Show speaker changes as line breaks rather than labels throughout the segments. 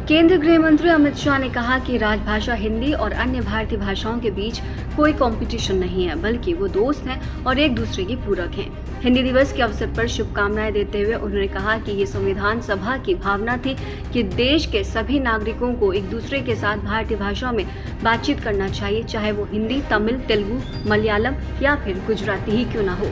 केंद्रीय गृह मंत्री अमित शाह ने कहा कि राजभाषा हिंदी और अन्य भारतीय भाषाओं के बीच कोई कंपटीशन नहीं है, बल्कि वो दोस्त हैं और एक दूसरे की पूरक हैं। हिंदी दिवस के अवसर पर शुभकामनाएं देते हुए उन्होंने कहा कि ये संविधान सभा की भावना थी कि देश के सभी नागरिकों को एक दूसरे के साथ भारतीय भाषा में बातचीत करना चाहिए, चाहे वो हिंदी, तमिल, तेलुगु, मलयालम या फिर गुजराती ही क्यों ना हो।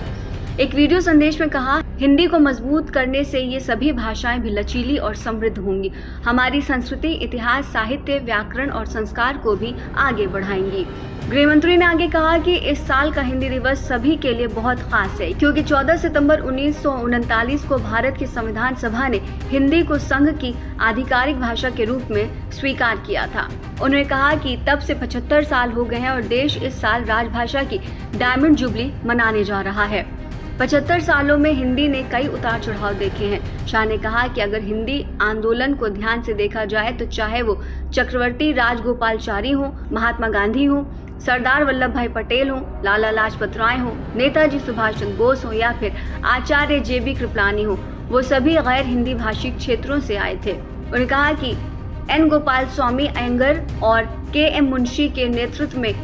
एक वीडियो संदेश में कहा, हिंदी को मजबूत करने से ये सभी भाषाएं भी लचीली और समृद्ध होंगी, हमारी संस्कृति, इतिहास, साहित्य, व्याकरण और संस्कार को भी आगे बढ़ाएंगी। गृह मंत्री ने आगे कहा कि इस साल का हिंदी दिवस सभी के लिए बहुत खास है, क्योंकि 14 सितंबर 1939 को भारत की संविधान सभा ने हिंदी को संघ की आधिकारिक भाषा के रूप में स्वीकार किया था। उन्होंने कहा कि तब से 75 साल हो गए हैं और देश इस साल राजभाषा की डायमंड जुबली मनाने जा रहा है। 75 सालों में हिंदी ने कई उतार चढ़ाव देखे हैं। शाह ने कहा कि अगर हिंदी आंदोलन को ध्यान से देखा जाए तो चाहे वो चक्रवर्ती राजगोपालचारी हो, महात्मा गांधी हो, सरदार वल्लभ भाई पटेल हो, लाला लाजपत राय हो, नेताजी सुभाष चंद्र बोस हो या फिर आचार्य JB कृपलानी हो, वो सभी गैर हिंदी भाषी क्षेत्रों से आए थे। उन्होंने कहा कि N गोपाल स्वामी अयंगर और KM मुंशी के नेतृत्व में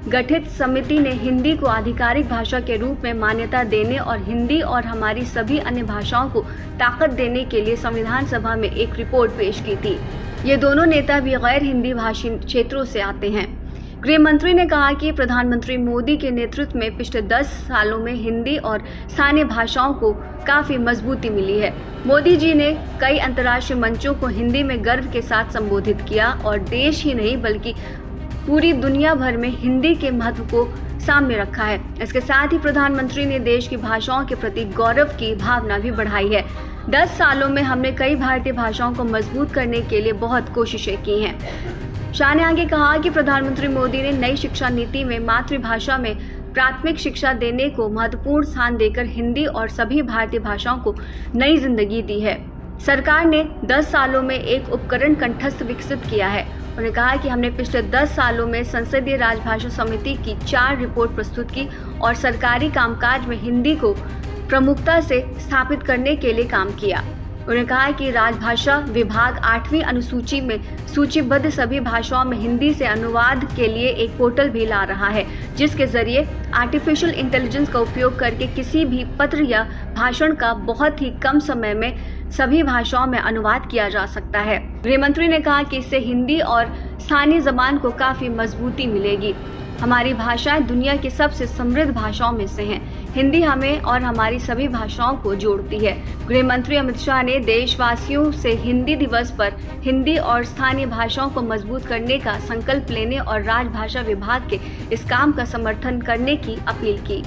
गठित समिति ने हिंदी को आधिकारिक भाषा के रूप में मान्यता देने और हिंदी और हमारी सभी अन्य भाषाओं को ताकत देने के लिए संविधान सभा में एक रिपोर्ट पेश की थी। ये दोनों नेता भी गैर हिंदी भाषी क्षेत्रों से आते हैं। गृह मंत्री ने कहा कि प्रधानमंत्री मोदी के नेतृत्व में पिछले 10 सालों में हिंदी और स्थानीय भाषाओं को काफी मजबूती मिली है। मोदी जी ने कई अंतर्राष्ट्रीय मंचों को हिंदी में गर्व के साथ संबोधित किया और देश ही नहीं बल्कि पूरी दुनिया भर में हिंदी के महत्व को सामने रखा है। इसके साथ ही प्रधानमंत्री ने देश की भाषाओं के प्रति गौरव की भावना भी बढ़ाई है। 10 सालों में हमने कई भारतीय भाषाओं को मजबूत करने के लिए बहुत कोशिशें की हैं। शाह ने आगे कहा कि प्रधानमंत्री मोदी ने नई शिक्षा नीति में मातृभाषा में प्राथमिक शिक्षा देने को महत्वपूर्ण स्थान देकर हिंदी और सभी भारतीय भाषाओं को नई जिंदगी दी है। सरकार ने 10 सालों में एक उपकरण कंठस्थ विकसित किया है। उन्होंने कहा कि हमने पिछले 10 सालों में संसदीय राजभाषा समिति की 4 रिपोर्ट प्रस्तुत की और सरकारी कामकाज में हिंदी को प्रमुखता से स्थापित करने के लिए काम किया। उन्होंने कहा कि राजभाषा विभाग 8वीं अनुसूची में सूचीबद्ध सभी भाषाओं में हिंदी से अनुवाद के लिए एक पोर्टल भी ला रहा है, जिसके जरिए आर्टिफिशियल इंटेलिजेंस का उपयोग करके किसी भी पत्र या भाषण का बहुत ही कम समय में सभी भाषाओं में अनुवाद किया जा सकता है। गृह मंत्री ने कहा कि इससे हिंदी और स्थानीय ज़बान को काफी मजबूती मिलेगी। हमारी भाषाएं दुनिया की सबसे समृद्ध भाषाओं में से हैं। हिंदी हमें और हमारी सभी भाषाओं को जोड़ती है। गृह मंत्री अमित शाह ने देशवासियों से हिंदी दिवस पर हिंदी और स्थानीय भाषाओं को मजबूत करने का संकल्प लेने और राजभाषा विभाग के इस काम का समर्थन करने की अपील की।